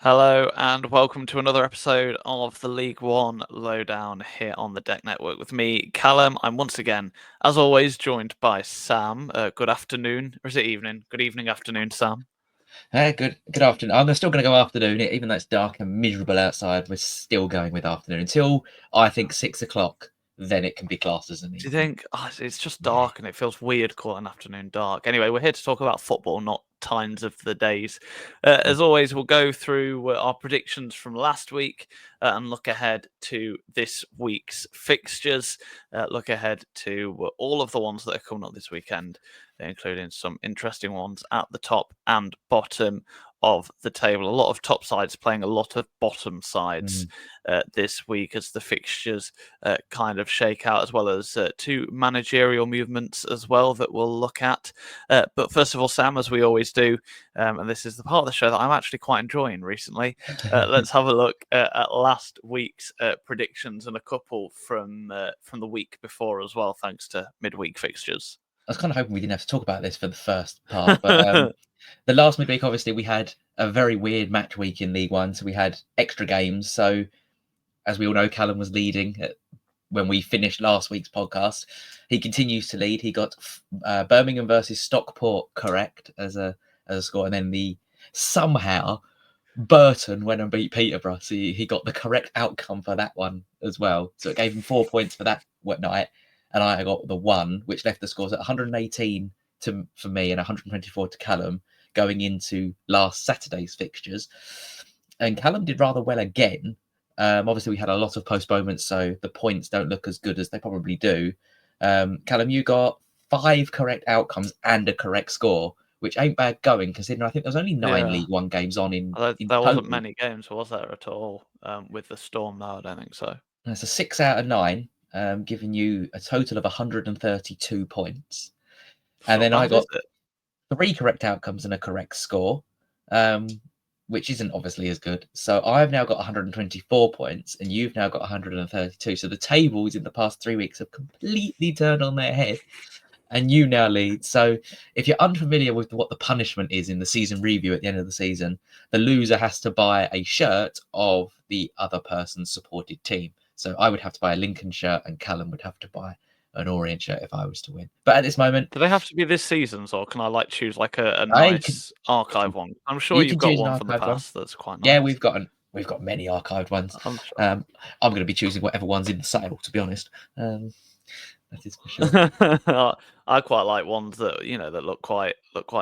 Hello and welcome to another episode of the League One Lowdown here on the Deck Network with me, Callum. I'm once again, as always, joined by Sam. Good afternoon, or is it evening? Good evening, afternoon, Sam. Good afternoon. I'm still going to go afternoon, even though it's dark and miserable outside. We're still going with afternoon until I think 6 o'clock. Then it can be classed as an Do you evening. think it's just Yeah. dark and it feels weird calling afternoon dark? Anyway, we're here to talk about football, not times of the days. As always, we'll go through our predictions from last week and look ahead to this week's fixtures. Look ahead to all of the ones that are coming up this weekend, including some interesting ones at the top and bottom of the table. A lot of top sides playing a lot of bottom sides this week as the fixtures kind of shake out, as well as two managerial movements as well that we'll look at. But first of all, Sam, as we always do, and this is the part of the show that I'm actually quite enjoying recently, let's have a look at last week's predictions and a couple from the week before as well, thanks to midweek fixtures. I was kind of hoping we didn't have to talk about this for the first part, but the last midweek, obviously, we had a very weird match week in League One, so we had extra games. So, as we all know, Callum was leading when we finished last week's podcast. He continues to lead. He got Birmingham versus Stockport correct as a score, and then somehow Burton went and beat Peterborough, so he got the correct outcome for that one as well. So it gave him 4 points for that night, and I got the one, which left the scores at 118 for me and 124 to Callum going into last Saturday's fixtures. And Callum did rather well again. Obviously, we had a lot of postponements, so the points don't look as good as they probably do. Callum, you got 5 correct outcomes and a correct score, which ain't bad going, considering I think there was only 9 Yeah. League One games on in There wasn't total. many games, was there, at all? With the Storm, no, I don't think so. That's a 6 out of 9, giving you a total of 132 points. It's And not then I bad, is got it? 3 correct outcomes and a correct score, which isn't obviously as good. So I've now got 124 points, and you've now got 132. So the tables in the past 3 weeks have completely turned on their head, and you now lead. So if you're unfamiliar with what the punishment is in the season review at the end of the season, the loser has to buy a shirt of the other person's supported team. So I would have to buy a Lincoln shirt, and Callum would have to buy an Orient shirt if I was to win. But at this moment, Do they have to be this season's, or can I choose like a I can, nice archive one? I'm sure you you've can got choose an one from the archived one. past that's quite Yeah, nice. we've got many archived ones. I'm sure. I'm going to be choosing whatever one's in the sale, to be honest. That is for sure. I quite like ones that that look quite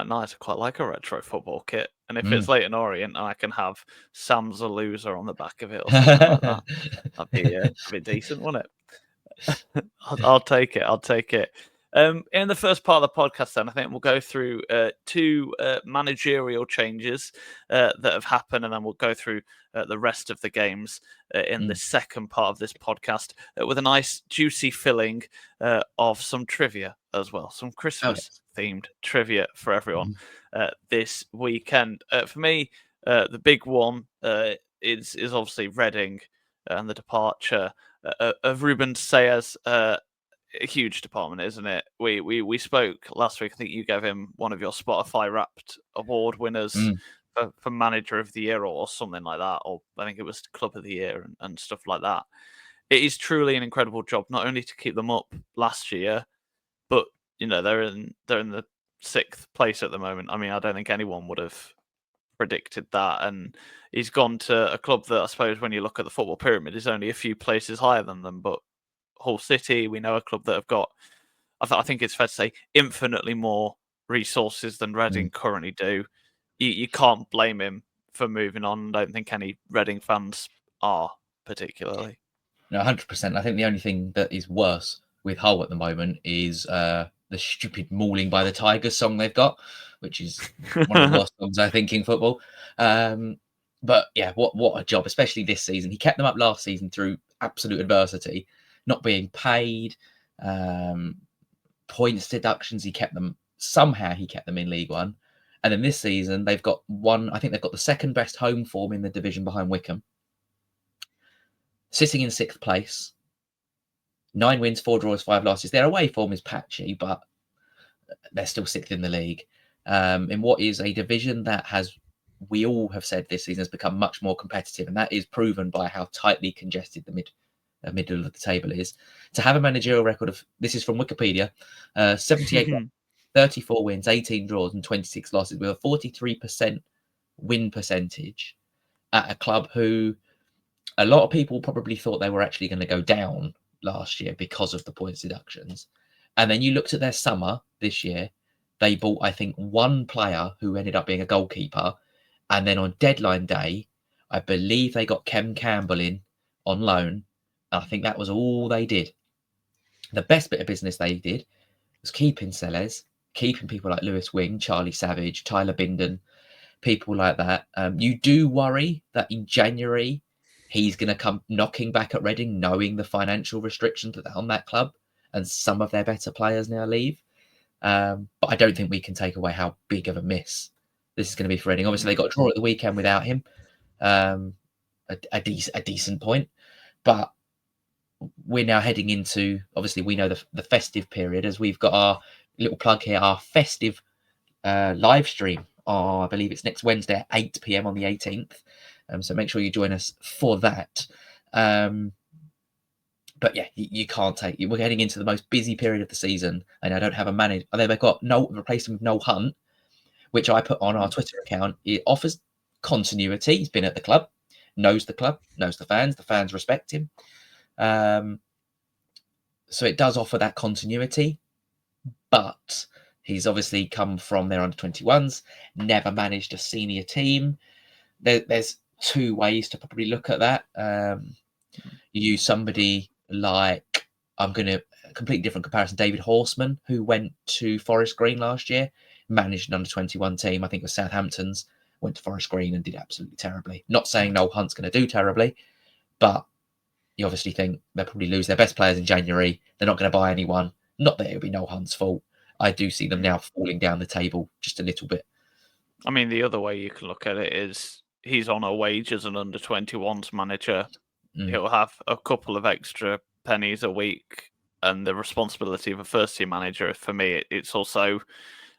nice. I quite like a retro football kit, and if it's Leyton Orient, and I can have Sam's a loser on the back of it or something like that, that'd be decent, wouldn't it? I'll take it. I'll take it. In the first part of the podcast, then I think we'll go through two managerial changes that have happened, and then we'll go through the rest of the games in the second part of this podcast with a nice juicy filling of some trivia as well, some Christmas themed trivia for everyone this weekend. For me, the big one is obviously Reading and the departure of Ruben Sayers. A huge department, isn't it? We spoke last week. I think you gave him one of your Spotify Wrapped award winners for Manager of the Year or something like that, or I think it was Club of the Year and stuff like that. It is truly an incredible job, not only to keep them up last year, but they're in the 6th place at the moment. I mean, I don't think anyone would have predicted that, and he's gone to a club that I suppose when you look at the football pyramid is only a few places higher than them, but Hull City, we know a club that have got, I think it's fair to say, infinitely more resources than Reading currently do. You can't blame him for moving on. I don't think any Reading fans are particularly. No, 100%. I think the only thing that is worse with Hull at the moment is the stupid Mauling by the Tigers song they've got, which is one of the worst songs I think in football. But yeah, what a job, especially this season. He kept them up last season through absolute adversity, not being paid, points deductions. He kept them in League One. And then this season, they've got the second best home form in the division behind Wycombe. Sitting in 6th place, 9 wins, 4 draws, 5 losses. Their away form is patchy, but they're still 6th in the league. In what is a division that has we all have said this season has become much more competitive, and that is proven by how tightly congested the middle of the table is. To have a managerial record of, this is from Wikipedia, 78, 34 wins, 18 draws, and 26 losses, with a 43% win percentage at a club who a lot of people probably thought they were actually going to go down last year because of the points deductions. And then you looked at their summer this year, they bought, I think, one player who ended up being a goalkeeper. And then on deadline day, I believe they got Kem Campbell in on loan. And I think that was all they did. The best bit of business they did was keeping Sellers, keeping people like Lewis Wing, Charlie Savage, Tyler Binden, people like that. You do worry that in January, he's going to come knocking back at Reading, knowing the financial restrictions that are on that club, and some of their better players now leave. But I don't think we can take away how big of a miss this is going to be for Reading. Obviously, they got a draw at the weekend without him, a decent point. But we're now heading into, obviously, we know the festive period, as we've got our little plug here, our festive live stream. I believe it's next Wednesday at 8 p.m. on the 18th. So make sure you join us for that. But yeah, you can't take it. We're heading into the most busy period of the season, and I don't have a manager. They've got replaced him with Noel Hunt, which I put on our Twitter account. It offers continuity. He's been at the club, knows the fans. The fans respect him. So it does offer that continuity, but he's obviously come from their under-21s, never managed a senior team. There's two ways to probably look at that. You use somebody like, I'm going to, a completely different comparison, David Horseman, who went to Forest Green last year, managed an under-21 team, I think it was Southampton's, went to Forest Green and did absolutely terribly. Not saying Noel Hunt's going to do terribly, but you obviously think they'll probably lose their best players in January. They're not going to buy anyone. Not that it'll be Noel Hunt's fault. I do see them now falling down the table just a little bit. I mean, the other way you can look at it is he's on a wage as an under-21s manager. He'll have a couple of extra pennies a week, and the responsibility of a first-team manager, for me, it's also,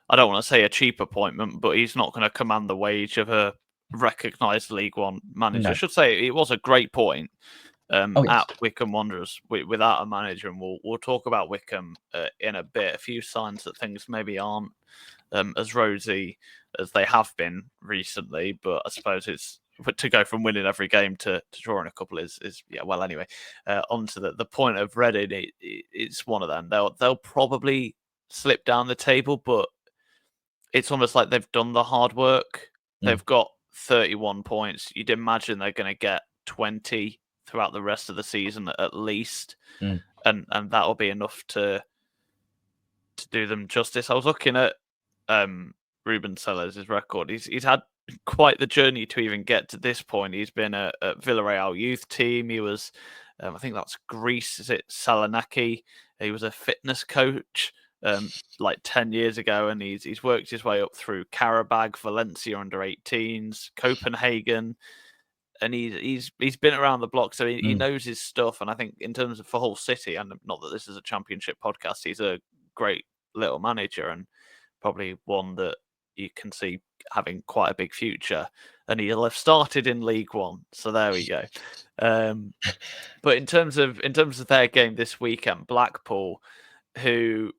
I don't want to say a cheap appointment, but he's not going to command the wage of a recognised League One manager. No. I should say it was a great point Yes. at Wycombe Wanderers without a manager, and we'll talk about Wycombe in a bit. A few signs that things maybe aren't as rosy as they have been recently, but I suppose it's to go from winning every game to drawing a couple is yeah. Well, anyway, onto the point of Reading, it's one of them. They'll probably slip down the table, but it's almost like they've done the hard work. They've got 31 points. You'd imagine they're going to get 20 throughout the rest of the season at least, and that'll be enough to do them justice. I was looking at Ruben Sellers' record. He's had quite the journey to even get to this point. He's been at Villarreal youth team. He was, I think that's Greece. Is it Saloniki? He was a fitness coach like 10 years ago, and he's worked his way up through Karabag, Valencia under 18s, Copenhagen, and he's been around the block, so he knows his stuff. And I think in terms of for Hull City, and not that this is a championship podcast, he's a great little manager and probably one that you can see having quite a big future, and he'll have started in League One. So there we go. But in terms of their game this weekend, Blackpool, who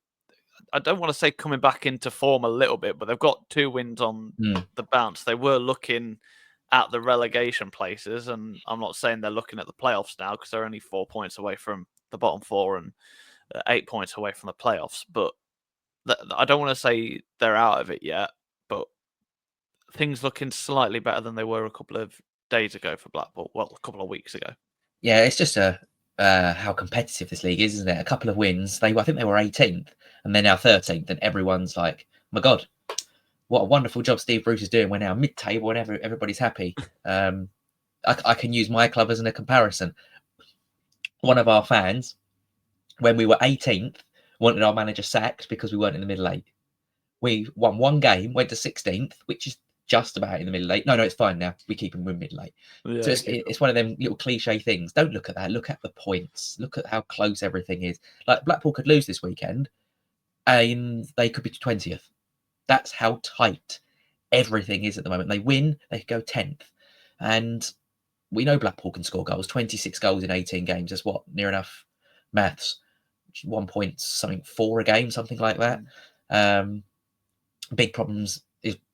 I don't want to say coming back into form a little bit, but they've got 2 wins on the bounce. They were looking at the relegation places, and I'm not saying they're looking at the playoffs now because they're only 4 points away from the bottom 4 and 8 points away from the playoffs. But I don't want to say they're out of it yet, but things looking slightly better than they were a couple of days ago for Blackpool. Well, a couple of weeks ago. Yeah, it's just how competitive this league is, isn't it? A couple of wins. I think they were 18th, and they're now 13th, and everyone's like, my God, what a wonderful job Steve Bruce is doing. We're now mid-table and everybody's happy. I can use my club as a comparison. One of our fans, when we were 18th, wanted our manager sacked because we weren't in the middle 8. We won 1 game, went to 16th, which is just about in the middle 8. No, it's fine now. We keep them in middle 8. Yeah, so it's one of them little cliche things. Don't look at that. Look at the points. Look at how close everything is. Like Blackpool could lose this weekend and they could be 20th. That's how tight everything is at the moment. They win, they could go 10th. And we know Blackpool can score goals. 26 goals in 18 games. That's what? Near enough maths. 1 point something 4 a game, something like that. Big problems,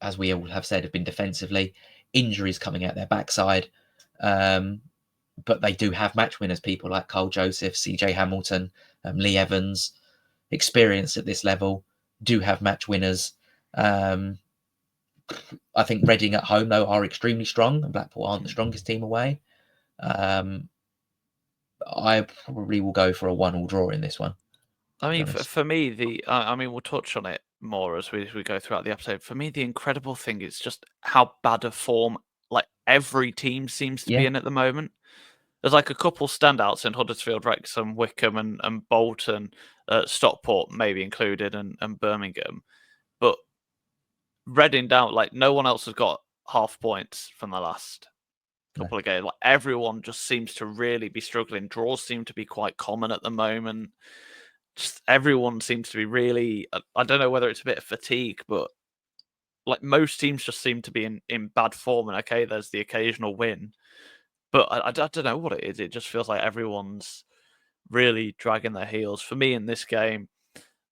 as we all have said, have been defensively. Injuries coming out their backside. But they do have match winners, people like Cole Joseph, CJ Hamilton, Lee Evans, experienced at this level, do have match winners. I think Reading at home, though, are extremely strong, and Blackpool aren't the strongest team away. I probably will go for a 1-1 draw in this one. I mean, for me, I mean, we'll touch on it more as we go throughout the episode. For me, the incredible thing is just how bad a form like every team seems to be in at the moment. There's like a couple standouts in Huddersfield, Wrexham, Wycombe, and Bolton, Stockport maybe included, and Birmingham. But Reading down, like no one else has got half points from the last couple of games. Like everyone just seems to really be struggling. Draws seem to be quite common at the moment. Just everyone seems to be really. I don't know whether it's a bit of fatigue, but like most teams just seem to be in bad form. And okay, there's the occasional win, but I don't know what it is. It just feels like everyone's really dragging their heels. For me in this game,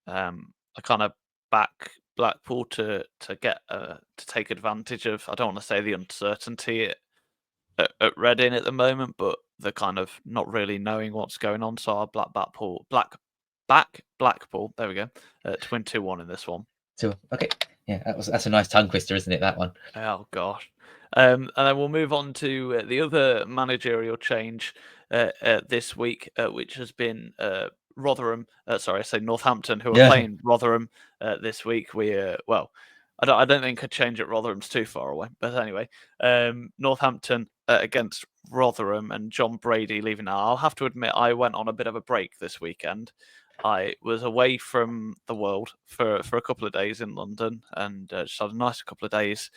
I kind of back Blackpool to get to take advantage of. I don't want to say the uncertainty at Reading at the moment, but the kind of not really knowing what's going on. So I'll Blackpool. There we go. To win 2-1 in this one. Okay, yeah, that's a nice tongue twister, isn't it? That one. Oh gosh. And then we'll move on to the other managerial change this week, which has been Rotherham. Sorry, I say Northampton, who are playing Rotherham this week. I don't think a change at Rotherham's too far away, but anyway, Northampton against Rotherham and John Brady leaving. Now, I'll have to admit, I went on a bit of a break this weekend. I was away from the world for a couple of days in London and just had a nice couple of days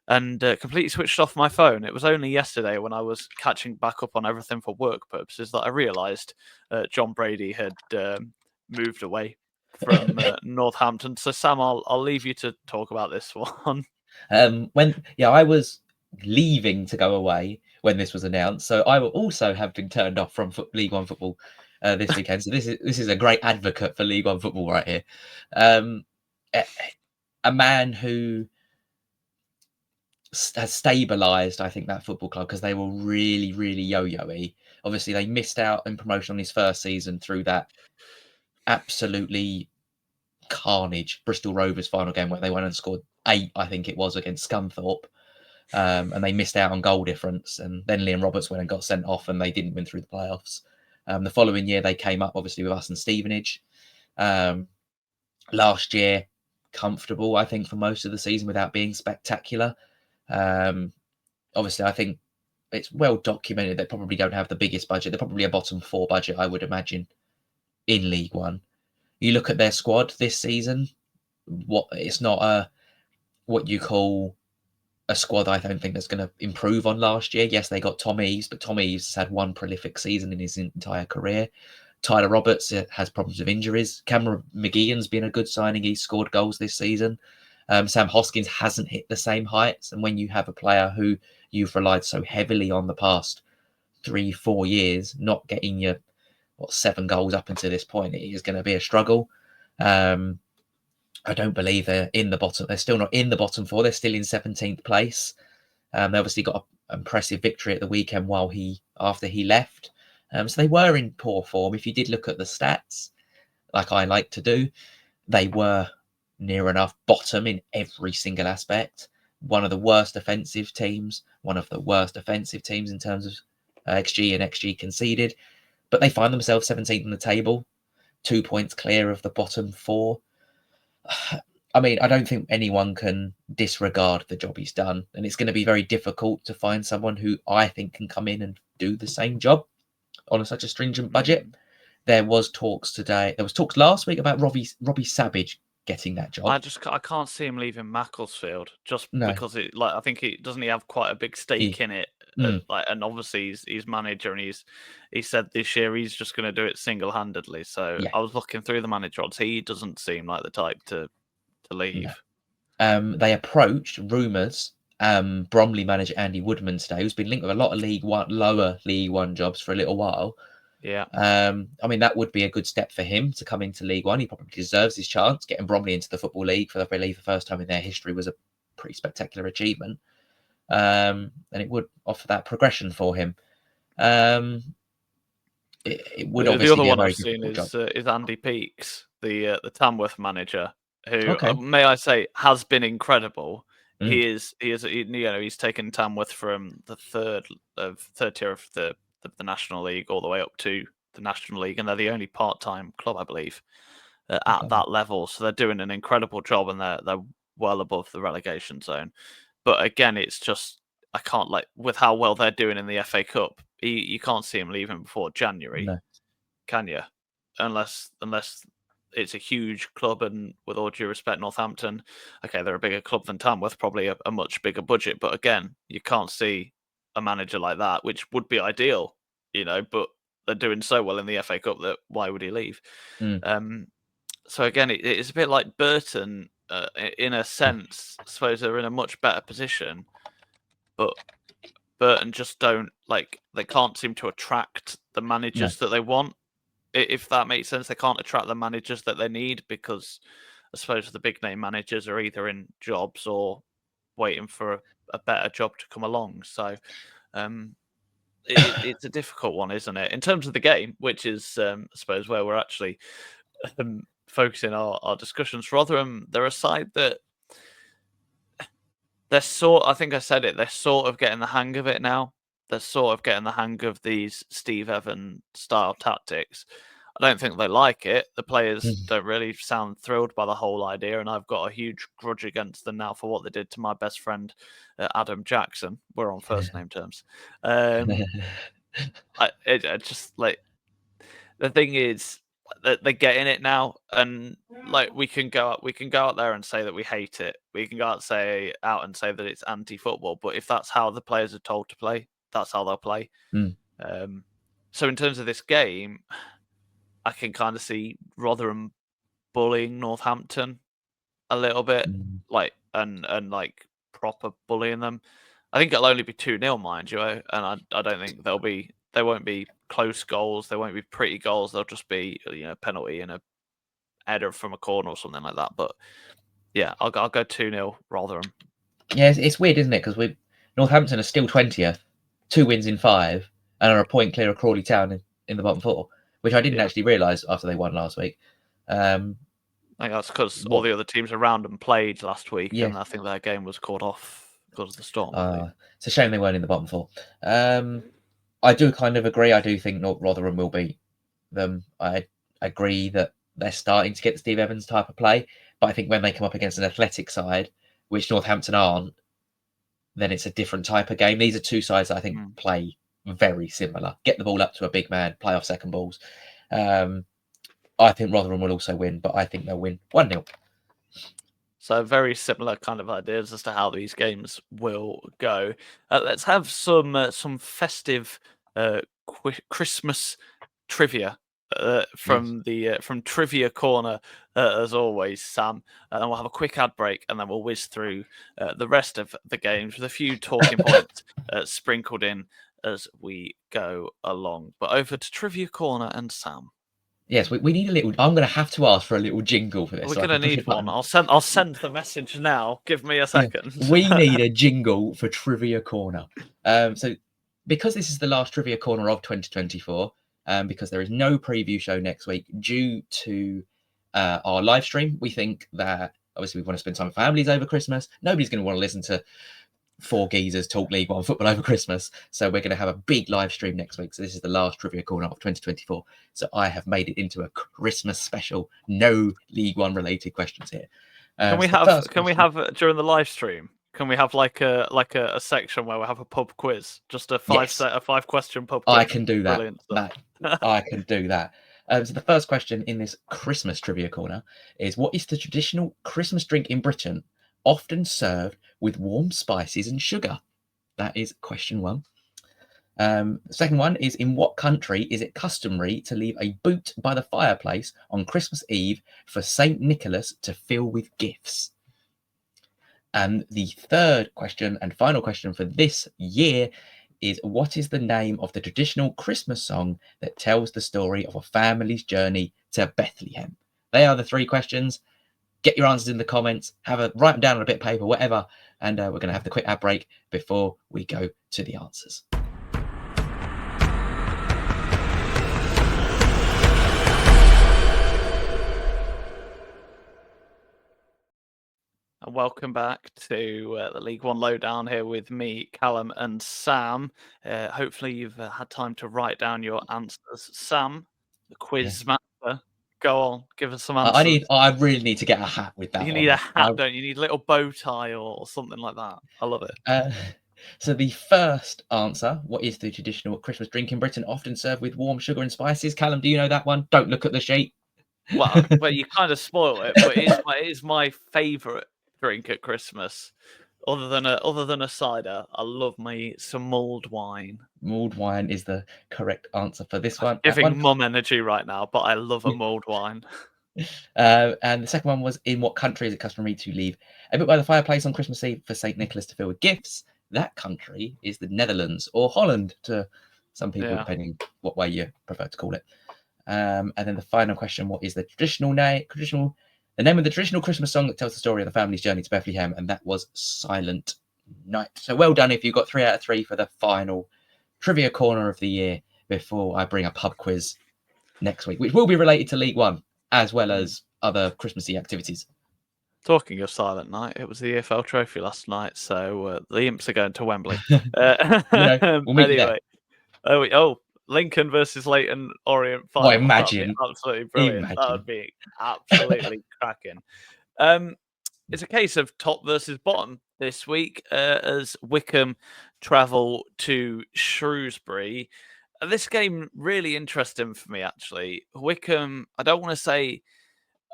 and completely switched off my phone. It was only yesterday when I was catching back up on everything for work purposes that I realised John Brady had moved away from Northampton. So Sam, I'll leave you to talk about this one. I was leaving to go away when this was announced, so I will also have been turned off from League One football this weekend. So this is a great advocate for League One football right here. A man who has stabilised, I think, that football club because they were really, really yo-yo-y. Obviously, they missed out in promotion on his first season through that absolutely carnage Bristol Rovers final game where they went and scored 8, I think it was, against Scunthorpe. And they missed out on goal difference. And then Liam Roberts went and got sent off and they didn't win through the playoffs. The following year, they came up, obviously, with us and Stevenage. Last year, comfortable, I think, for most of the season without being spectacular. Obviously, I think it's well documented they probably don't have the biggest budget. They're probably a bottom 4 budget, I would imagine, in League One. You look at their squad this season, it's not what you call a squad I don't think that's going to improve on last year. Yes, they got Tom Eaves, but Tom Eaves has had one prolific season in his entire career. Tyler Roberts has problems with injuries. Cameron McGeehan's been a good signing. He's scored goals this season. Sam Hoskins hasn't hit the same heights. And when you have a player who you've relied so heavily on the past 3-4 years, not getting your 7 goals up until this point, it is going to be a struggle. I don't believe they're in the bottom. They're still not in the bottom 4. They're still in 17th place. They obviously got an impressive victory at the weekend after he left. So they were in poor form. If you did look at the stats, like I like to do, they were near enough bottom in every single aspect. One of the worst offensive teams, in terms of XG and XG conceded. But they find themselves 17th on the table, 2 points clear of the bottom 4. I mean, I don't think anyone can disregard the job he's done. And it's going to be very difficult to find someone who I think can come in and do the same job on such a stringent budget. There was talks last week about Robbie Savage getting that job. I can't see him leaving Macclesfield because I think he doesn't have quite a big stake in it. And obviously he's manager and he said this year he's just going to do it single-handedly. So I was looking through the manager odds. He doesn't seem like the type to leave. They approached rumours. Bromley manager Andy Woodmansday, who's been linked with a lot of lower League One jobs for a little while. Yeah. I mean, that would be a good step for him to come into League One. He probably deserves his chance. Getting Bromley into the Football League for, I believe, the first time in their history was a pretty spectacular achievement. And it would offer that progression for him. It would obviously the other be a one very I've seen difficult is Andy Peakes, the Tamworth manager, who Okay. may I say has been incredible. Mm. He's taken Tamworth from the third tier of the National League all the way up to the National League, and they're the only part-time club, I believe, at Okay. that level. So they're doing an incredible job, and they're well above the relegation zone. But again, it's just I can't with how well they're doing in the FA Cup. You can't see him leaving before January, No. can you? Unless it's a huge club, and with all due respect, Northampton, okay, they're a bigger club than Tamworth, probably a much bigger budget. But again, you can't see a manager like that, which would be ideal, but they're doing so well in the FA Cup that why would he leave? Mm. So again, it's a bit like Burton, in a sense. I suppose they're in a much better position, but Burton just don't they can't seem to attract the managers that they want. If that makes sense, they can't attract the managers that they need because I suppose the big name managers are either in jobs or waiting for a better job to come along. So it's a difficult one, isn't it? In terms of the game, which is I suppose where we're actually focusing our discussions. Rotherham, they're a side that I think I said it, they're sort of getting the hang of it now. They're sort of getting the hang of these Steve Evans style tactics. I don't think they like it. The players don't really sound thrilled by the whole idea, and I've got a huge grudge against them now for what they did to my best friend, Adam Jackson. We're on first name terms. I just the thing is that they're getting it now, and we can go out there and say that we hate it. We can go out and say that it's anti-football. But if that's how the players are told to play, that's how they'll play. So in terms of this game, I can kind of see Rotherham bullying Northampton a little bit, and proper bullying them. I think it'll only be 2-0, mind you, and I don't think they won't be close goals. They won't be pretty goals. They'll just be a penalty and a header from a corner or something like that. But yeah, I'll go 2-0 Rotherham. Yeah, it's weird, isn't it? Because Northampton are still 20th, 2 wins in 5, and are a point clear of Crawley Town in the bottom 4, which I didn't actually realise after they won last week. I think that's because all the other teams around them played last week, and I think their game was called off because of the storm. It's a shame they weren't in the bottom 4. I do kind of agree. I do think Rotherham will beat them. I agree that they're starting to get the Steve Evans type of play, but I think when they come up against an athletic side, which Northampton aren't, then it's a different type of game. These are two sides that I think play very similar. Get the ball up to a big man, play off second balls. I think Rotherham will also win, but I think they'll win 1-0. So very similar kind of ideas as to how these games will go. Let's have some festive Christmas trivia from Trivia Corner, as always, Sam. And then we'll have a quick ad break, and then we'll whiz through the rest of the games with a few talking points sprinkled in as we go along. But over to Trivia Corner and Sam. Yes, we need a little. I'm going to have to ask for a little jingle for this. We're going to need one. I'll send the message now. Give me a second. Yeah, we need a jingle for Trivia Corner. So because this is the last Trivia Corner of 2024, because there is no preview show next week due to our live stream, we think that obviously we want to spend time with families over Christmas. Nobody's going to want to listen to 4 geezers talk League One football over Christmas. So we're going to have a big live stream next week. So this is the last Trivia Corner of 2024. So I have made it into a Christmas special. No League One related questions here. Can we have during the live stream? Can we have like a section where we have a pub quiz? Just a 5 question pub quiz. I can do that. I can do that. So the first question in this Christmas Trivia Corner is: what is the traditional Christmas drink in Britain, often served with warm spices and sugar? That is question 1. The second one is: in what country is it customary to leave a boot by the fireplace on Christmas Eve for St. Nicholas to fill with gifts? And the third question and final question for this year is, what is the name of the traditional Christmas song that tells the story of a family's journey to Bethlehem? They are the three questions. Get your answers in the comments. Write them down on a bit of paper, whatever. And we're going to have the quick ad break before we go to the answers. And welcome back to the League One Lowdown here with me, Callum, and Sam. Hopefully, you've had time to write down your answers. Sam, the quiz master, go on, give us some answers. I really need to get a hat with that. You need a hat, don't you? You need a little bow tie or something like that. I love it. So the first answer: what is the traditional Christmas drink in Britain, often served with warm sugar and spices? Callum, do you know that one? Don't look at the sheet. Well, you kind of spoil it, but it is my favourite drink at Christmas. Other than a cider, I love me some mulled wine. Mulled wine is the correct answer for this one. Giving mum energy right now, but I love a mulled wine. And the second one was, in what country is it customary to leave a book by the fireplace on Christmas Eve for St. Nicholas to fill with gifts? That country is the Netherlands, or Holland to some people, depending what way you prefer to call it. And then the final question: what is the name of the traditional Christmas song that tells the story of the family's journey to Bethlehem? And that was Silent Night. So well done if you got 3 out of 3 for the final trivia corner of the year, before I bring a pub quiz next week, which will be related to League One as well as other Christmassy activities. Talking of Silent Night, it was the EFL Trophy last night, so the Imps are going to Wembley. We'll meet anyway, Lincoln versus Leyton Orient final. Imagine. Absolutely brilliant. That would be absolutely cracking. It's a case of top versus bottom this week, as Wycombe travel to Shrewsbury. This game really interesting for me, actually. Wycombe, I don't want to say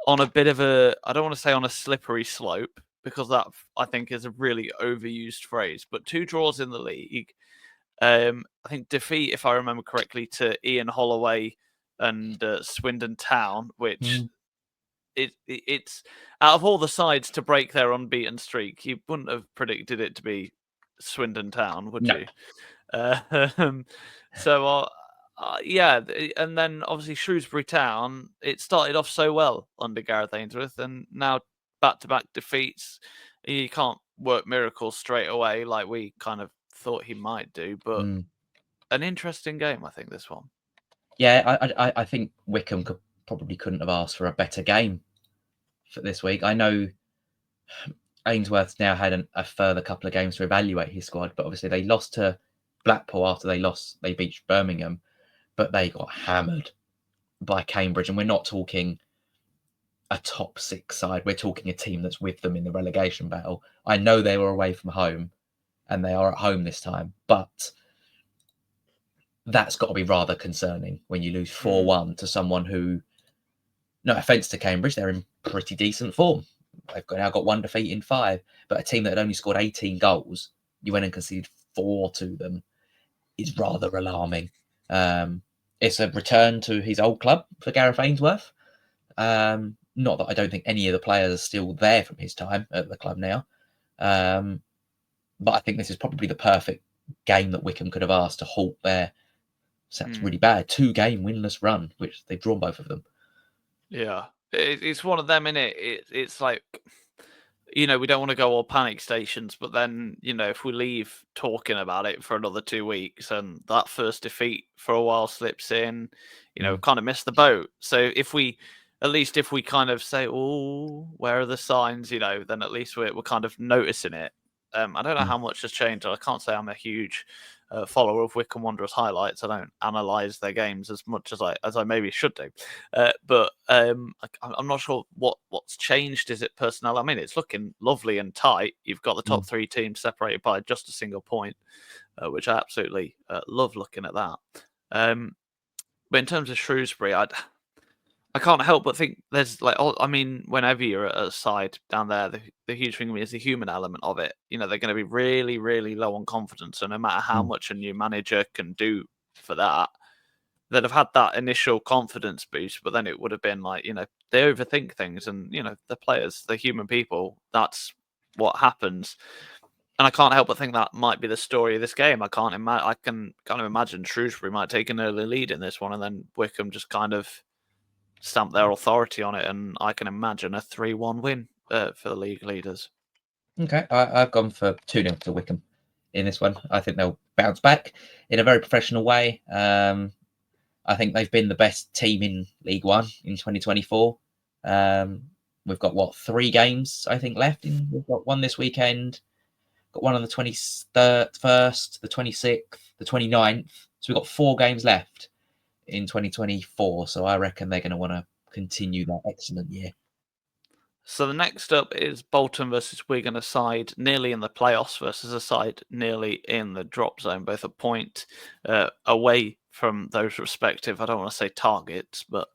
on a slippery slope, because that, I think, is a really overused phrase, but 2 draws in the league. I think defeat, if I remember correctly, to Ian Holloway and Swindon Town, which it's out of all the sides to break their unbeaten streak, you wouldn't have predicted it to be Swindon Town, would you? And then obviously Shrewsbury Town, it started off so well under Gareth Ainsworth, and now back-to-back defeats. You can't work miracles straight away like we kind of thought he might do, but an interesting game, I think, this one. Yeah, I think Wycombe probably couldn't have asked for a better game for this week. I know Ainsworth's now had a further couple of games to evaluate his squad, but obviously they lost to Blackpool after they beat Birmingham, but they got hammered by Cambridge, and we're not talking a top 6 side. We're talking a team that's with them in the relegation battle. I know they were away from home, and they are at home this time, but that's got to be rather concerning when you lose 4-1 to someone who, no offence to Cambridge, they're in pretty decent form. They've now got 1 defeat in 5, but a team that had only scored 18 goals, you went and conceded 4 to them, is rather alarming. It's a return to his old club for Gareth Ainsworth. Not that I don't think any of the players are still there from his time at the club now. But I think this is probably the perfect game that Wycombe could have asked to halt their, sounds really bad, 2-game winless run, which they've drawn both of them. Yeah, it's one of them, innit? It's like, we don't want to go all panic stations, but then, if we leave talking about it for another 2 weeks and that first defeat for a while slips in, we've kind of missed the boat. So if we kind of say, oh, where are the signs, then at least we're kind of noticing it. I don't know how much has changed. I can't say I'm a huge follower of Wycombe Wanderers highlights. I don't analyse their games as much as I maybe should do. But I'm not sure what's changed. Is it personnel? I mean, it's looking lovely and tight. You've got the top 3 teams separated by just a single point, which I absolutely love looking at that. But in terms of Shrewsbury, I can't help but think there's whenever you're at a side down there, the huge thing is the human element of it. They're going to be really, really low on confidence. So no matter how much a new manager can do for that, they'd have had that initial confidence boost, but then it would have been like, they overthink things, and, the players, the human people, that's what happens. And I can't help but think that might be the story of this game. I can kind of imagine Shrewsbury might take an early lead in this one, and then Wycombe just kind of stamp their authority on it. And I can imagine a 3-1 win for the league leaders. Okay, I've gone for 2-0 to Wycombe in this one. I think they'll bounce back in a very professional way. I think they've been the best team in League One in 2024. We've got 3 games I think left. We've got one this weekend. Got one on the 21st, the 26th, the 29th. So we've got 4 games left in 2024. So I reckon they're going to want to continue that excellent year. So the next up is Bolton versus Wigan, a side nearly in the playoffs versus a side nearly in the drop zone, both a point away from those respective, I don't want to say targets, but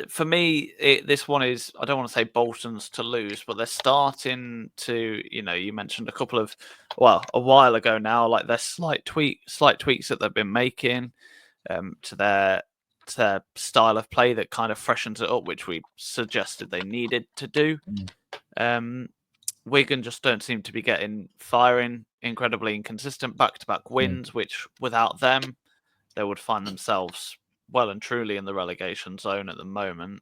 for me, this one is, I don't want to say Bolton's to lose, but they're starting to, you mentioned a while ago now, like their slight tweaks that they've been making to their style of play that kind of freshens it up, which we suggested they needed to do. Wigan just don't seem to be firing, incredibly inconsistent back-to-back wins, which without them, they would find themselves well and truly in the relegation zone at the moment,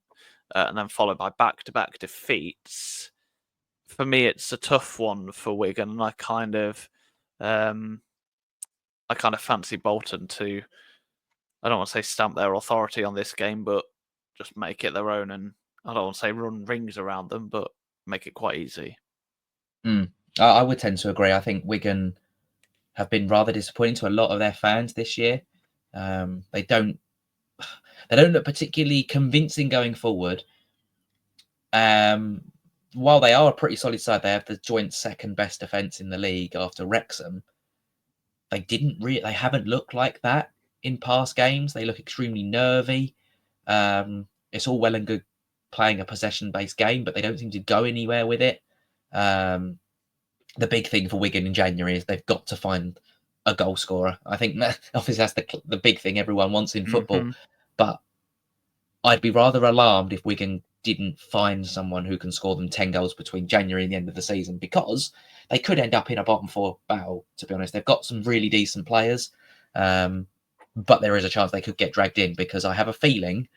and then followed by back-to-back defeats. For me, it's a tough one for Wigan, and I kind of fancy Bolton to, I don't want to say stamp their authority on this game, but just make it their own, and I don't want to say run rings around them, but make it quite easy. I would tend to agree. I think Wigan have been rather disappointing to a lot of their fans this year. They don't look particularly convincing going forward. While they are a pretty solid side, they have the joint second best defence in the league after Wrexham. They haven't looked like that in past games. They look extremely nervy. It's all well and good playing a possession-based game, but they don't seem to go anywhere with it. The big thing for Wigan in January is they've got to find a goal scorer. I think obviously that's the big thing everyone wants in football. But I'd be rather alarmed if Wigan didn't find someone who can score them 10 goals between January and the end of the season, because they could end up in a bottom 4 battle, to be honest. They've got some really decent players, but there is a chance they could get dragged in, because I have a feeling,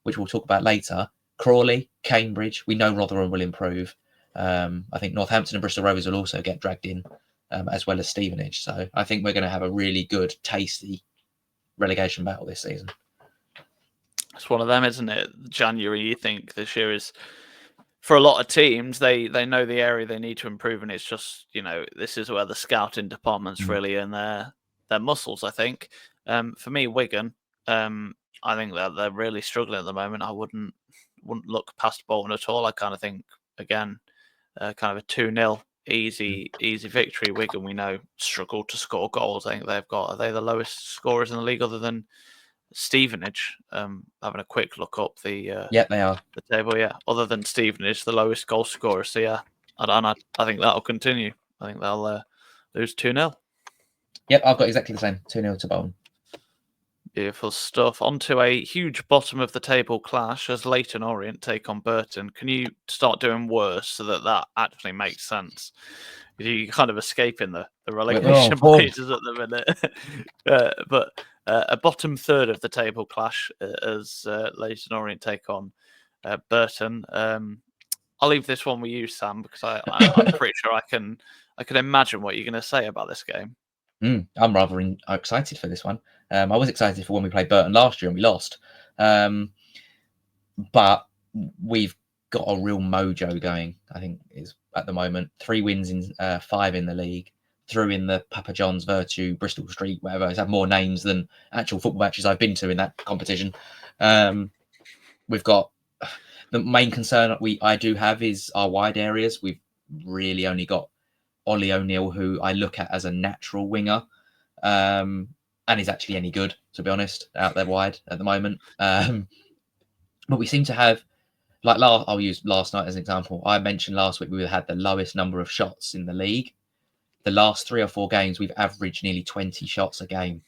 which we'll talk about later, Crawley, Cambridge, we know Rotherham will improve. I think Northampton and Bristol Rovers will also get dragged in, as well as Stevenage. So I think we're going to have a really good, tasty relegation battle this season. It's one of them, isn't it? January, you think this year is, for a lot of teams, they know the area they need to improve, and it's just, this is where the scouting department's really in their muscles, I think. For me, Wigan, I think that they're really struggling at the moment. I wouldn't look past Bolton at all. I kind of think, again, kind of a 2-0 easy victory. Wigan, we know, struggle to score goals. I think are they the lowest scorers in the league other than Stevenage? Having a quick look up they are the table. Other than Stevenage, the lowest goal scorer. So I think that'll continue. I think they'll lose 2-0. Yep, I've got exactly the same, 2-0 to Bolton. Beautiful stuff. On to a huge bottom of the table clash as Leyton Orient take on Burton. Can you start doing worse so that actually makes sense? You're kind of escaping the relegation places at the minute. But a bottom third of the table clash as Leyton Orient take on Burton. I'll leave this one with you, Sam, because I'm pretty sure I can imagine what you're going to say about this game. I'm rather excited for this one. I was excited for when we played Burton last year and we lost. But we've got a real mojo going, I think, is at the moment. 3 wins in 5 in the league. Threw in the Papa John's, Virtue, Bristol Street, whatever. It's had more names than actual football matches I've been to in that competition. We've got the main concern I do have is our wide areas. We've really only got Ollie O'Neill, who I look at as a natural winger, and is actually any good, to be honest, out there wide at the moment. But we seem to have, like, I'll use last night as an example. I mentioned last week we had the lowest number of shots in the league. The last 3 or 4 games, we've averaged nearly 20 shots a game.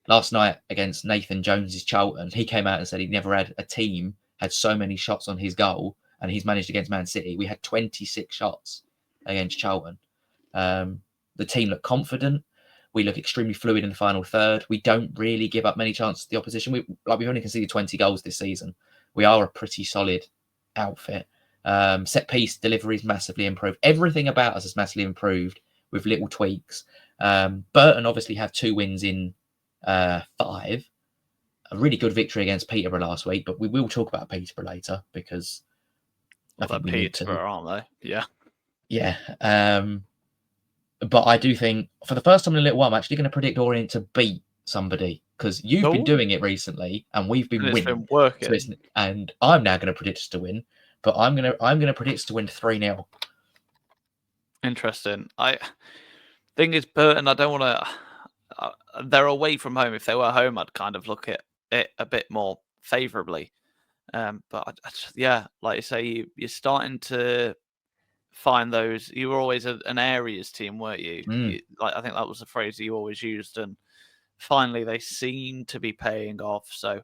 Last night against Nathan Jones's Charlton, he came out and said he'd never had a team had so many shots on his goal and he's managed against Man City. We had 26 shots against Charlton. The team look confident. We look extremely fluid in the final third. We don't really give up many chances to the opposition. We've only conceded 20 goals this season. We are a pretty solid outfit. Set piece deliveries massively improved. Everything about us has massively improved with little tweaks. Burton obviously have 2 wins in 5. A really good victory against Peterborough last week, but we will talk about Peterborough later because I think we need to. Peterborough, aren't they? Yeah. Yeah. But I do think for the first time in a little while, I'm actually going to predict Orient to beat somebody because you've been doing it recently and we've been winning. Been working. So and I'm now going to predict us to win, but I'm going to predict us to win 3-0. Interesting. Thing is, Burton, I don't want to. They're away from home. If they were home, I'd kind of look at it a bit more favourably. But like you say, you're starting to find those. You were always an areas team, weren't you? I think that was the phrase you always used, and finally they seem to be paying off. So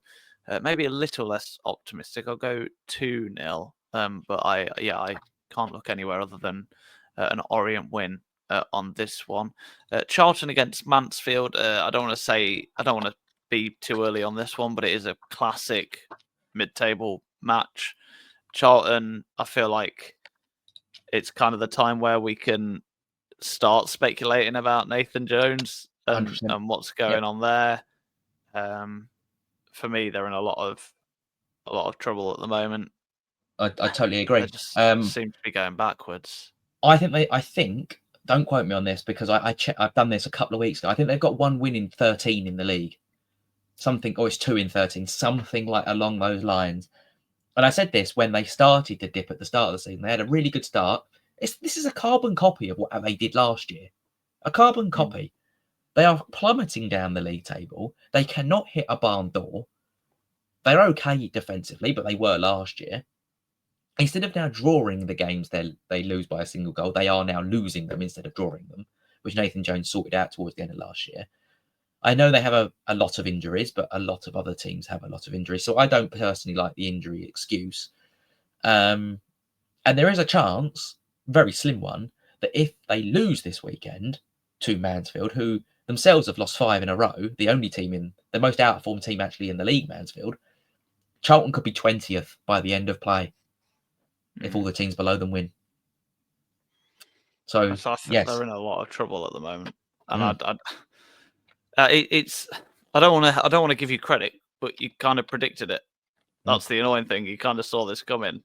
maybe a little less optimistic. I'll go 2-0. But I can't look anywhere other than an Orient win on this one. Charlton against Mansfield. I don't want to be too early on this one, but it is a classic mid-table match. Charlton, I feel like it's kind of the time where we can start speculating about Nathan Jones and what's going on there. For me, they're in a lot of trouble at the moment. I totally agree. They just seem to be going backwards. I think. Don't quote me on this because I've done this a couple of weeks ago. I think they've got 1 win in 13 in the league. Something, or it's 2 in 13, something like along those lines. And I said this when they started to dip at the start of the season. They had a really good start. This is a carbon copy of what they did last year. A carbon copy. They are plummeting down the league table. They cannot hit a barn door. They're okay defensively, but they were last year. Instead of now drawing the games they lose by a single goal, they are now losing them instead of drawing them, which Nathan Jones sorted out towards the end of last year. I know they have a lot of injuries, but a lot of other teams have a lot of injuries. So I don't personally like the injury excuse. And there is a chance, very slim one, that if they lose this weekend to Mansfield, who themselves have lost 5 in a row, the only team the most out-of-form team actually in the league, Mansfield, Charlton could be 20th by the end of play if all the teams below them win. So I think yes, they're in a lot of trouble at the moment, and I don't want to give you credit, but you kind of predicted it. That's the annoying thing. You kind of saw this coming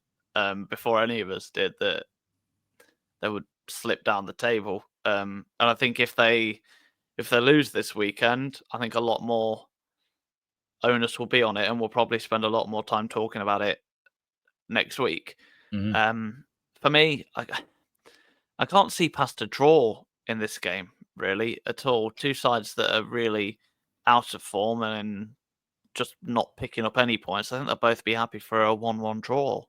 before any of us did, that they would slip down the table. And I think if they lose this weekend, I think a lot more onus will be on it, and we'll probably spend a lot more time talking about it next week. For me, I can't see past a draw in this game, really, at all. 2 sides that are really out of form and just not picking up any points. I think they'll both be happy for a 1-1 draw,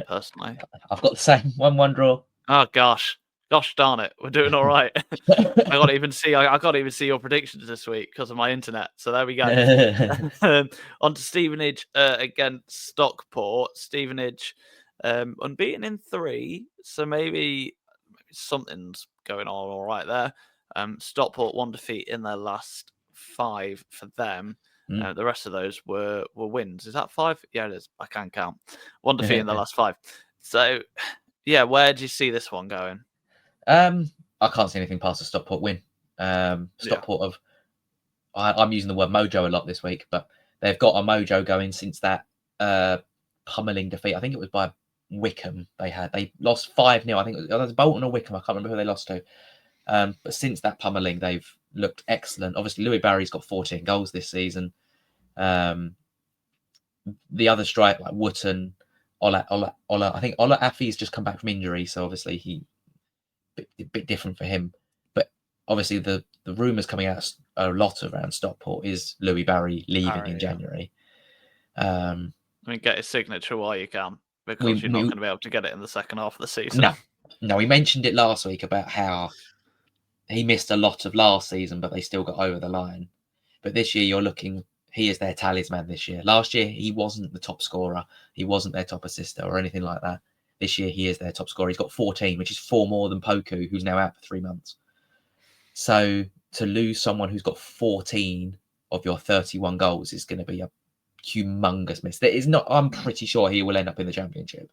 personally. I've got the same 1-1 draw. Oh, gosh darn it. We're doing all right. I can't even see your predictions this week because of my internet. So there we go. On to Stevenage against Stockport. Stevenage unbeaten in 3, so maybe something's going on all right there. Stockport 1 defeat in their last 5 for them. The rest of those were wins. Is that 5? Yeah, it is. I can count. 1 defeat in the last 5. So, yeah, where do you see this one going? I can't see anything past a Stockport win. Stockport I'm using the word mojo a lot this week, but they've got a mojo going since that pummeling defeat. I think it was by Wycombe. They lost 5-0. I think it was Bolton or Wycombe. I can't remember who they lost to. But since that pummeling, they've looked excellent. Obviously, Louis Barry's got 14 goals this season. The other strike, like Wootton, Ola. I think Ola Afi's just come back from injury, so obviously a bit different for him. But obviously, the rumours coming out a lot around Stockport is Louis Barry leaving in January. I mean, get his signature while you can, because you're not going to be able to get it in the second half of the season. No, we mentioned it last week about how he missed a lot of last season, but they still got over the line. But this year, he is their talisman this year. Last year, he wasn't the top scorer. He wasn't their top assister or anything like that. This year, he is their top scorer. He's got 14, which is 4 more than Poku, who's now out for 3 months. So to lose someone who's got 14 of your 31 goals is going to be a humongous miss. There is not. I'm pretty sure he will end up in the Championship.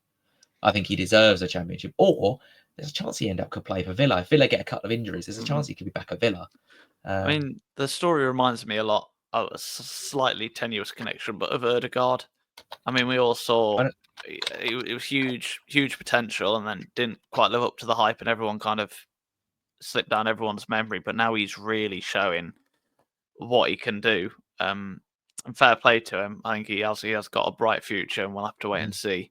I think he deserves a Championship, or there's a chance he could play for Villa. If Villa get a couple of injuries, there's a chance he could be back at Villa. I mean, the story reminds me a lot of a slightly tenuous connection, but of Ødegaard. I mean, we all saw it was huge potential, and then didn't quite live up to the hype, and everyone kind of slipped down everyone's memory. But now he's really showing what he can do. And fair play to him. I think he has got a bright future, and we'll have to wait and see.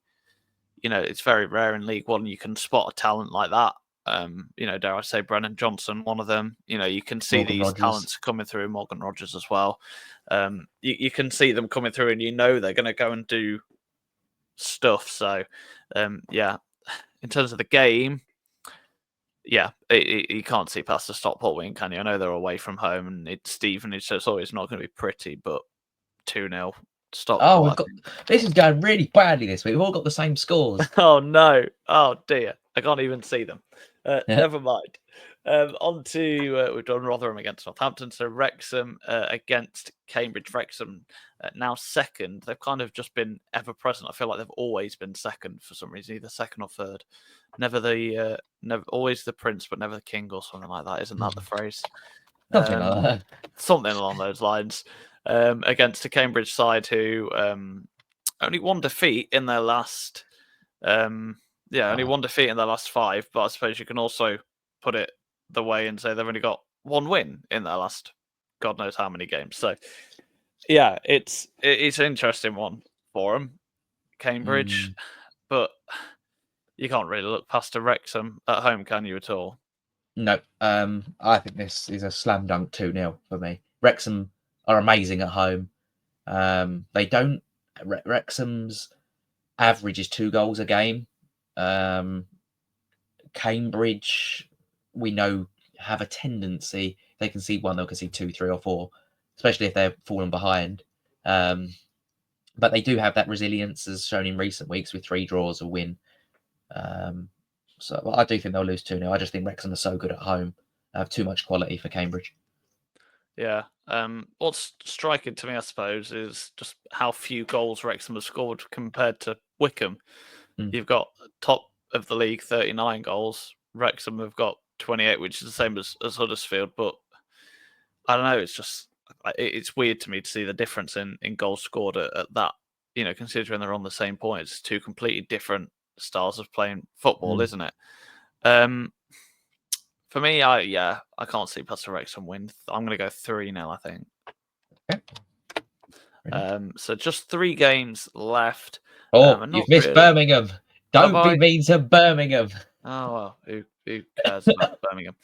You know, it's very rare in League One you can spot a talent like that. You know, dare I say, Brennan Johnson, one of them. You know, you can see Morgan these Rogers. talents coming through. Morgan Rogers as well. You can see them coming through, and you know they're going to go and do stuff. So, yeah, in terms of the game, yeah, you can't see past the Stockport win, can you? I know they're away from home, and it's Stevenage, so it's always not going to be pretty, but 2-0 Stockport. This is going really badly this week. We've all got the same scores. Oh no! Oh dear! I can't even see them. Never mind. On to we've done Rotherham against Northampton. So Wrexham against Cambridge. Wrexham now second. They've kind of just been ever present. I feel like they've always been second for some reason, either second or third. Never always the prince, but never the king, or something like that. Isn't that the phrase? Something like that. Something along those lines. Against a Cambridge side who only one defeat in their last. Only one defeat in their last 5. But I suppose you can also put it the way and say they've only got 1 win in their last God knows how many games. So yeah, it's an interesting one for them, Cambridge, but you can't really look past a Wrexham at home, can you, at all? No, I think this is a slam dunk 2-0 for me. Wrexham are amazing at home. Wrexham's average is 2 goals a game. Cambridge, we know, have a tendency, they can see 1, they'll concede 2, 3 or 4, especially if they're falling behind. But they do have that resilience, as shown in recent weeks, with 3 draws, a win. So I do think they'll lose 2-0. I just think Wrexham are so good at home. They have too much quality for Cambridge. Yeah. What's striking to me, I suppose, is just how few goals Wrexham have scored compared to Wycombe. You've got top of the league 39 goals. Wrexham have got 28, which is the same as Huddersfield. But I don't know. It's weird to me to see the difference in goals scored at that. You know, considering they're on the same point, it's 2 completely different styles of playing football, isn't it? For me, I can't see past a Wrexham win. I'm going to go 3-0, I think. Okay. So just 3 games left. You've missed Birmingham. Don't be mean to Birmingham. Oh, well, who cares about Birmingham?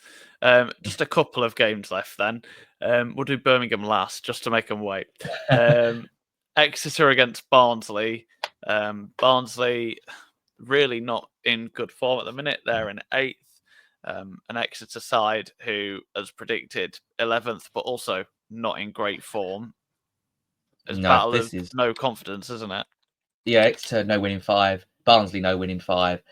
Just a couple of games left then. We'll do Birmingham last, just to make them wait. Exeter against Barnsley. Barnsley really not in good form at the minute. They're in 8th. An Exeter side who, as predicted, 11th, but also not in great form. It's battle of no confidence, isn't it? Yeah, Exeter no win in 5. Barnsley no win in 5.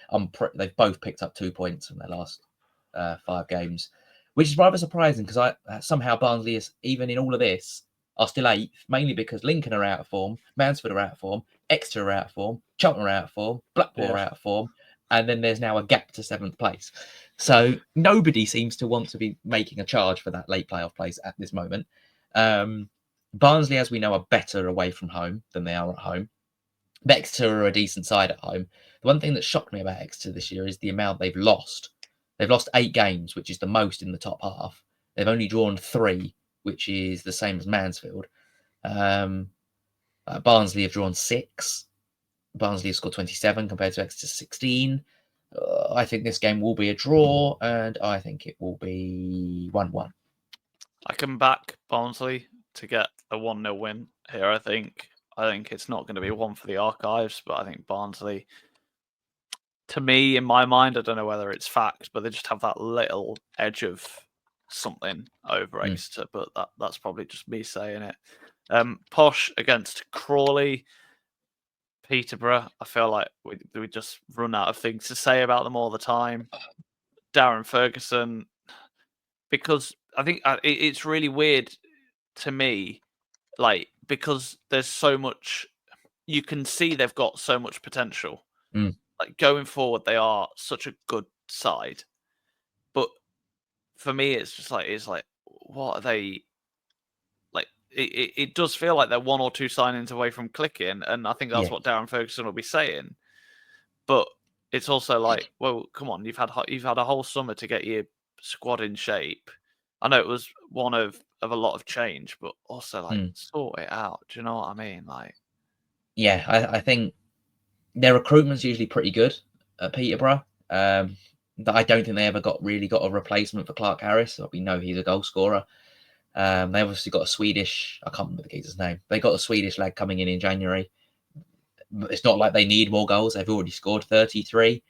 They've both picked up 2 points from their last 5 games, which is rather surprising because somehow Barnsley is, even in all of this, are still 8th, mainly because Lincoln are out of form, Mansfield are out of form, Exeter are out of form, Charlton are out of form, Blackpool are out of form, and then there's now a gap to 7th place. So nobody seems to want to be making a charge for that late playoff place at this moment. Barnsley, as we know, are better away from home than they are at home. But Exeter are a decent side at home. The one thing that shocked me about Exeter this year is the amount they've lost. They've lost 8 games, which is the most in the top half. They've only drawn 3, which is the same as Mansfield. Barnsley have drawn 6. Barnsley have scored 27 compared to Exeter 16. I think this game will be a draw, and I think it will be 1-1. I can back Barnsley to get a 1-0 win here, I think. I think it's not going to be one for the archives, but I think Barnsley, to me, in my mind, I don't know whether it's fact, but they just have that little edge of something over Exeter, but that's probably just me saying it. Posh against Crawley. Peterborough, I feel like we just run out of things to say about them all the time. Darren Ferguson, because I think it's really weird to me, like, because there's so much, you can see they've got so much potential. Like, going forward, they are such a good side. But for me, it's just like, what are they, like, it does feel like they're one or two signings away from clicking, and I think that's what Darren Ferguson will be saying. But it's also like, well, come on, you've had a whole summer to get your squad in shape. I know it was one of a lot of change, but also, like, sort it out. Do you know what I mean? Like, yeah, I think their recruitment's usually pretty good at Peterborough. That I don't think they ever really got a replacement for Clark Harris. We know he's a goal scorer. They obviously got a Swedish, I can't remember the geezer's name. They got a Swedish lad coming in January. It's not like they need more goals. They've already scored 33.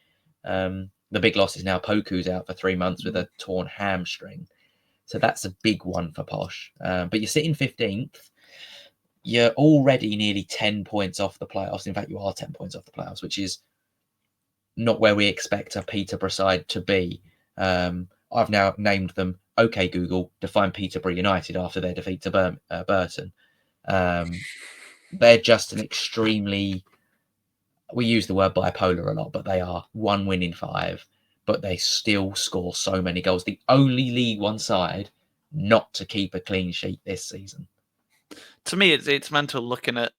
The big loss is now Poku's out for 3 months with a torn hamstring. So that's a big one for Posh. But you're sitting 15th. You're already nearly 10 points off the playoffs. In fact, you are 10 points off the playoffs, which is not where we expect a Peterborough side to be. I've now named them, OK Google, define Peterborough United after their defeat to Burton. They're just an extremely, we use the word bipolar a lot, but they are 1 win in 5, but they still score so many goals. The only League One side not to keep a clean sheet this season. To me, it's mental looking at,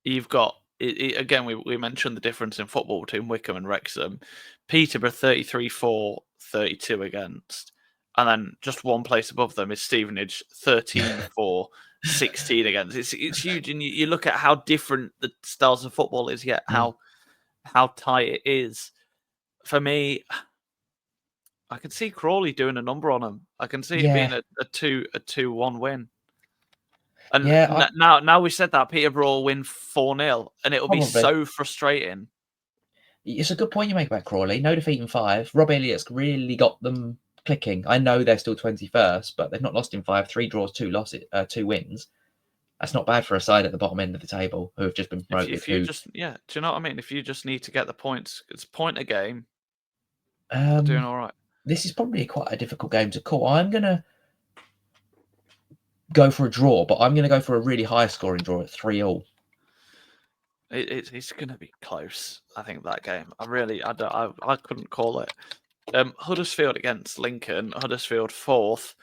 you've got, again, we mentioned the difference in football between Wycombe and Wrexham. Peterborough 33-4, 32 against. And then just one place above them is Stevenage 13-4, 16 against. It's huge. And you look at how different the styles of football is, yet how tight it is. For me, I can see Crawley doing a number on them. I can see it being a 2-1 win. And now we said that Peterborough will win 4-0, and it'll be so frustrating. It's a good point you make about Crawley. No defeat in 5. Rob Elliott's really got them clicking. I know they're still 21st, but they've not lost in 5. 3 draws, 2 losses, 2 wins. That's not bad for a side at the bottom end of the table who have just been promoted. If you just, do you know what I mean? If you just need to get the points, it's point a game. Doing all right. This is probably quite a difficult game to call. I'm going to go for a draw, but I'm going to go for a really high scoring draw at 3-3. It's going to be close, I think, that game. I couldn't call it. Huddersfield against Lincoln. Huddersfield 4th,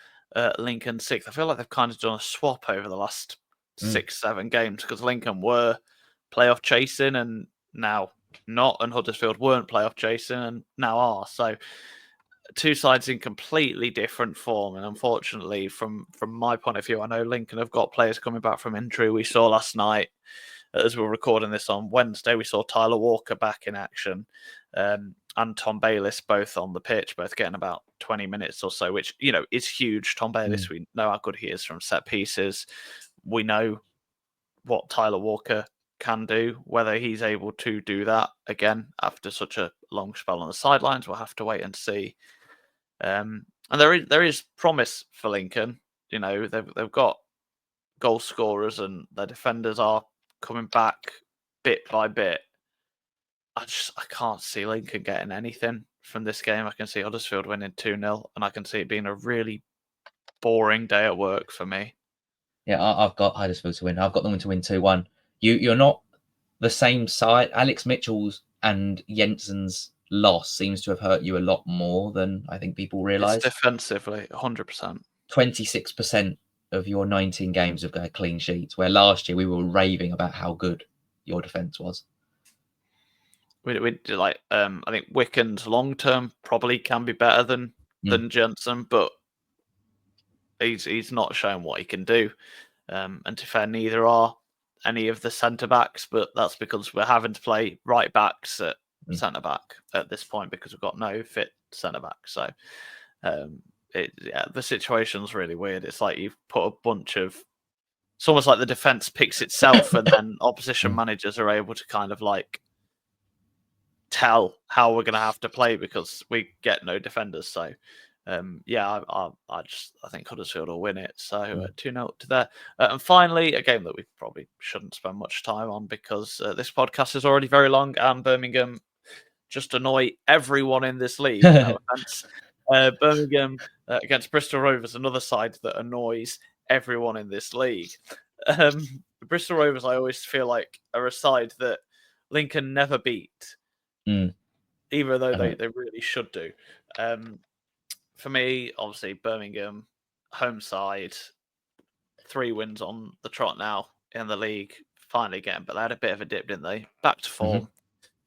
Lincoln 6th. I feel like they've kind of done a swap over the last 6-7 games, because Lincoln were playoff chasing and now not, and Huddersfield weren't playoff chasing and now are. So two sides in completely different form, and unfortunately, from my point of view, I know Lincoln have got players coming back from injury. We saw last night, as we were recording this on Wednesday, we saw Tyler Walker back in action, and Tom Bayliss both on the pitch, both getting about 20 minutes or so, which, is huge. Tom Bayliss, we know how good he is from set pieces. We know what Tyler Walker can do. Whether he's able to do that again after such a long spell on the sidelines, we'll have to wait and see. And there is promise for Lincoln. They've got goal scorers and their defenders are coming back bit by bit. I can't see Lincoln getting anything from this game. I can see Huddersfield winning 2-0, and I can see it being a really boring day at work for me. Yeah, I've got Huddersfield to win. I've got them to win 2-1. You're not the same side. Alex Mitchell's and Jensen's loss seems to have hurt you a lot more than I think people realise. It's defensively, 100%. 26% of your 19 games have got clean sheets, where last year we were raving about how good your defence was. We like, I think Wiccan's long term probably can be better than Jensen, but he's not shown what he can do. And to be fair, neither are any of the centre backs, but that's because we're having to play right backs at centre back at this point because we've got no fit centre back. So the situation's really weird. It's like you've put a bunch of, it's almost like the defence picks itself, and then opposition managers are able to kind of like tell how we're going to have to play because we get no defenders. So I think Huddersfield will win it. So 2-0 to there. And finally, a game that we probably shouldn't spend much time on because this podcast is already very long and Birmingham just annoy everyone in this league. No offense. Birmingham against Bristol Rovers, another side that annoys everyone in this league. Bristol Rovers, I always feel like, are a side that Lincoln never beat, even though they really should do. For me, obviously, Birmingham, home side, 3 wins on the trot now in the league, finally getting, but they had a bit of a dip, didn't they? Back to form.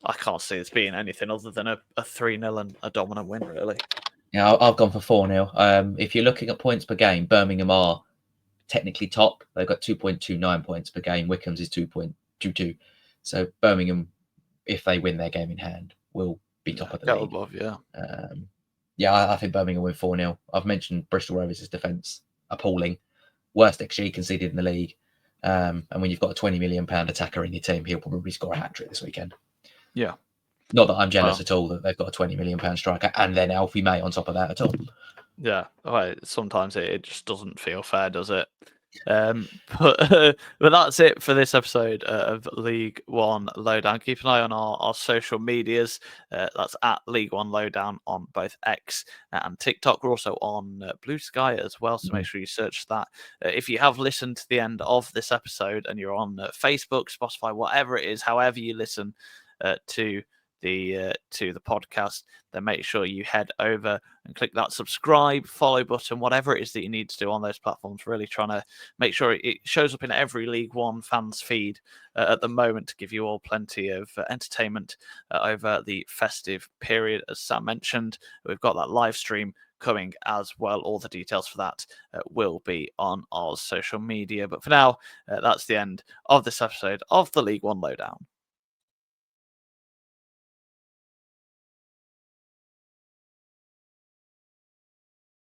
I can't see this being anything other than a 3-0 and a dominant win, really. Yeah, I've gone for 4-0. If you're looking at points per game, Birmingham are technically top. They've got 2.29 points per game. Wycombe's is 2.22. So Birmingham, if they win their game in hand, will be top of the league. Above, I think Birmingham win 4-0. I've mentioned Bristol Rovers' defence appalling. Worst XG conceded in the league. And when you've got a £20 million attacker in your team, he'll probably score a hat-trick this weekend. Yeah. Not that I'm jealous at all that they've got a £20 million striker and then Alfie May on top of that at all. Yeah. Sometimes it just doesn't feel fair, does it? But that's it for this episode of League One Lowdown. Keep an eye on our social medias. That's at League One Lowdown on both X and TikTok. We're also on Blue Sky as well, so make sure you search that. If you have listened to the end of this episode and you're on Facebook, Spotify, whatever it is, however you listen to the podcast, then make sure you head over and click that subscribe, follow button, whatever it is that you need to do on those platforms. Really trying to make sure it shows up in every League One fans feed at the moment to give you all plenty of entertainment over the festive period. As Sam mentioned, we've got that live stream coming as well. All the details for that will be on our social media. But for now, that's the end of this episode of the League One Lowdown.